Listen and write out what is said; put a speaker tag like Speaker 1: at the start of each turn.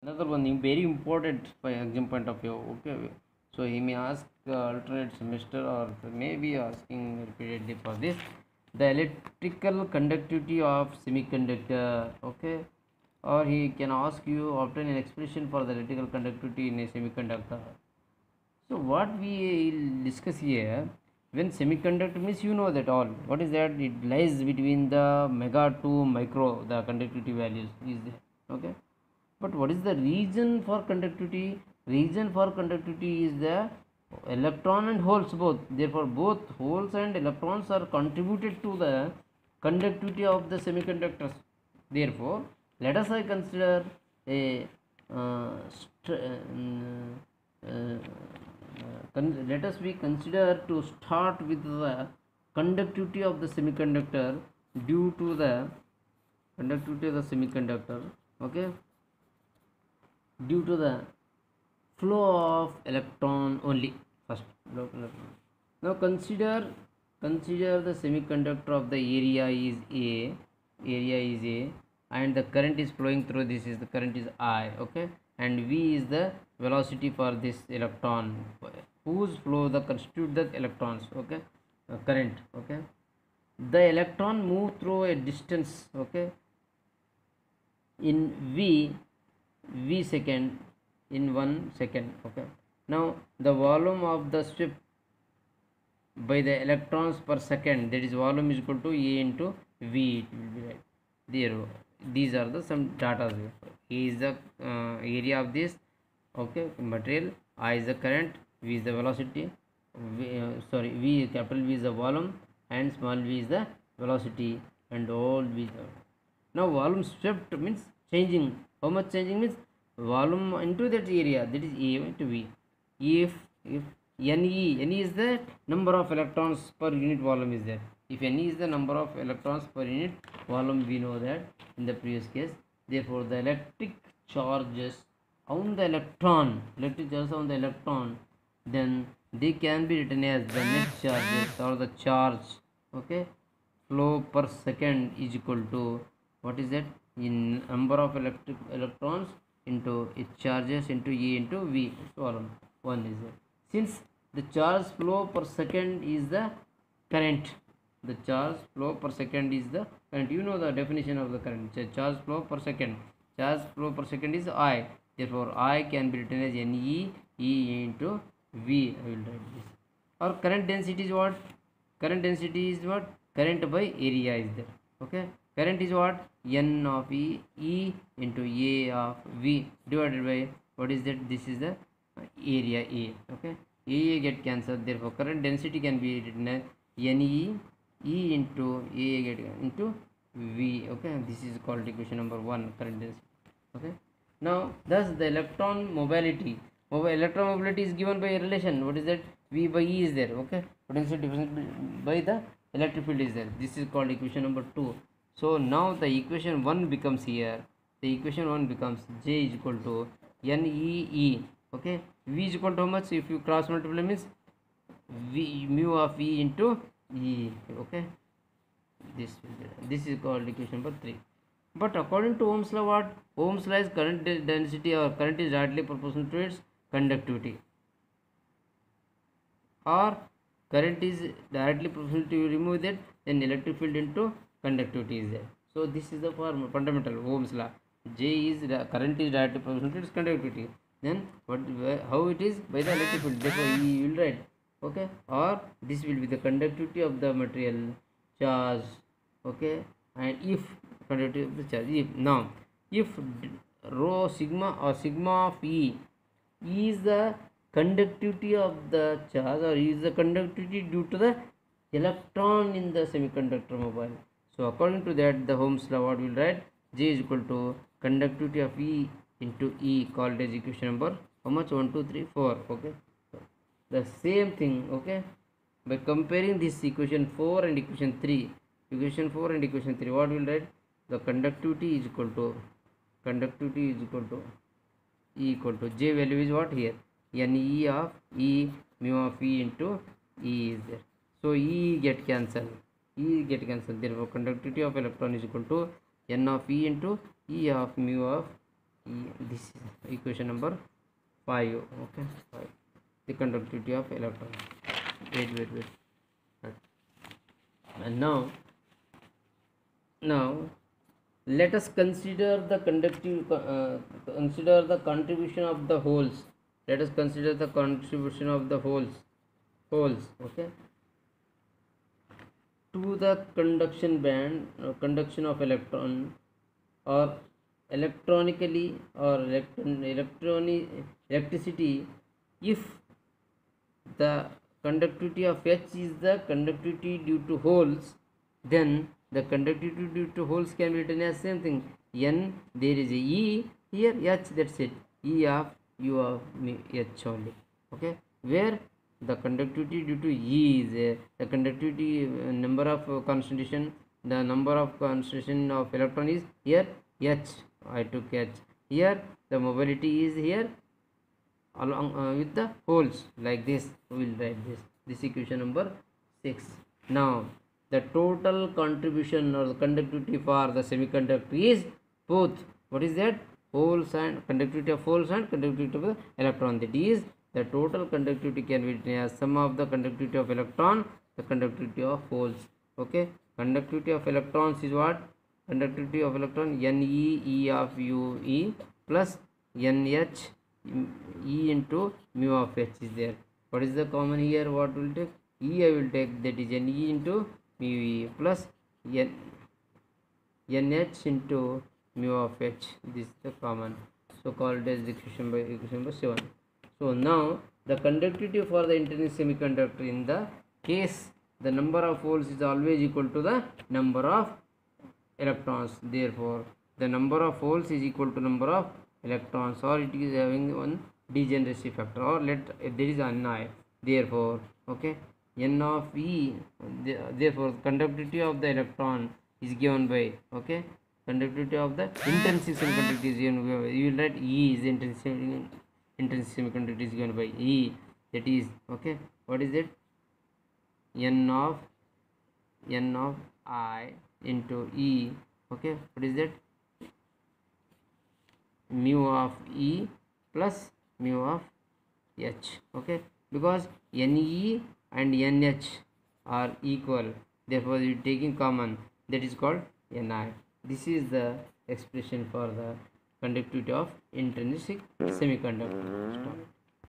Speaker 1: Another one thing very important by exam point of view. Okay, so he may ask alternate semester or maybe asking repeatedly for this, the electrical conductivity of semiconductor. Okay, or he can ask you obtain an expression for the electrical conductivity in a semiconductor. So what we will discuss here, when semiconductor means you know that all. What is that? It lies between the mega to micro, the conductivity values is there. Okay. But what is the reason for conductivity? Reason for conductivity is the electron and holes both. Therefore, both holes and electrons are contributed to the conductivity of the semiconductors. Therefore, let us consider a let us be consider to start with the conductivity of the semiconductor due to the conductivity of the semiconductor. Okay, due to the flow of electron only. First, now consider the semiconductor of the area is a, and the current is flowing through this is the current is I. Okay, and V is the velocity for this electron whose flow the constitute the electrons. Okay, current. Okay, the electron move through a distance. Okay, in v second, in 1 second. Okay, now the volume of the sweep by the electrons per second, that is volume is equal to A into V. It will be right there. These are the some data. A is the area of this, okay, material. I is the current, V is the velocity, V, capital V is the volume, and small v is the velocity, and all v. Now volume swept means changing. How much changing means volume into that area, that is A into V. If Ne is the number of electrons per unit volume is there. If Ne is the number of electrons per unit volume, we know that in the previous case. Therefore, the electric charges on the electron, then they can be written as the net charges or the charge. Okay, flow per second is equal to, what is that, in number of electrons into its charges into E into V. Volume 1 is there. Since the charge flow per second is the current, the charge flow per second is the current. You know the definition of the current. Charge flow per second is I. Therefore, I can be written as Ne E into V. I will write this. Or current density is what? Current density is what? Current by area is there. Okay. Current is what? N of E into A of V divided by, what is that? This is the area A. Okay. A get cancelled. Therefore, current density can be written as Ne E into A get into V. Okay. This is called equation number 1, current density. Okay. Now, thus the electron mobility. Electron mobility is given by a relation. What is that? V by E is there. Okay. Potential difference by the electric field is there. This is called equation number 2. So now the equation 1 becomes here. The equation 1 becomes J is equal to NEE. Okay. V is equal to how much? If you cross multiply means V mu of E into E. Okay. This is called equation number 3. But according to Ohm's law, what? Ohm's law is current density or current is directly proportional to its conductivity. Or current is directly proportional to, you remove that, then electric field into conductivity is there. So this is the fundamental Ohm's law. J is current is directly proportional to its conductivity. Then how it is? By the electric field. Therefore, you will write. Okay. Or this will be the conductivity of the material charge. Okay. And if conductivity of the charge, if rho sigma or sigma of E is the conductivity of the charge, or is the conductivity due to the electron in the semiconductor mobile. So according to that, the Ohm's law, what will write? J is equal to conductivity of E into E, called as equation number how much? 1, 2, 3, 4. Okay, the same thing. Okay, by comparing this equation 4 and equation 3, what will write? The conductivity is equal to E equal to J value is what here? Ne of E mu of E into E is there. So E get cancelled. Therefore, conductivity of electron is equal to N of E into E of mu of E. This is equation number 5. Okay, 5. The conductivity of electron. Wait. And now let us consider the consider the contribution of the holes. Let us consider the contribution of the holes. Okay, to the conduction band, conduction of electron, or electronically or electricity, if the conductivity of H is the conductivity due to holes, then the conductivity due to holes can be written as same thing. N, there is a E here, H, that's it. E of U of H only. Okay, where the conductivity due to E is the conductivity number of concentration, the number of concentration of electron is here H. I took H. Here the mobility is here along with the holes, like this. We will write this equation number 6. Now the total contribution or the conductivity for the semiconductor is both, what is that, holes and conductivity of holes and conductivity of the electron. That is, the total conductivity can be written as sum of the conductivity of electron, the conductivity of holes. Okay, conductivity of electrons is what? Conductivity of electron Ne E of U E plus NH E into mu of H is there. What is the common here? What will take? E I will take, that is Ne into mu E plus NH into mu of H. This is the common, so called as equation number 7. So now the conductivity for the intrinsic semiconductor, in the case the number of holes is always equal to the number of electrons. Therefore the number of holes is equal to number of electrons, or it is having one degeneracy factor, or let there is an I. Therefore, okay, N of E, therefore conductivity of the electron is given by, okay, conductivity of the intrinsic semiconductor is given by, you will write E is intrinsic semiconductor is given by E, that is, okay, what is it, N of I into E, okay, what is that, mu of E plus mu of H. Okay, because Ne and NH are equal, therefore you taking common, that is called Ni. This is the expression for the conductivity of intrinsic semiconductor. Stop.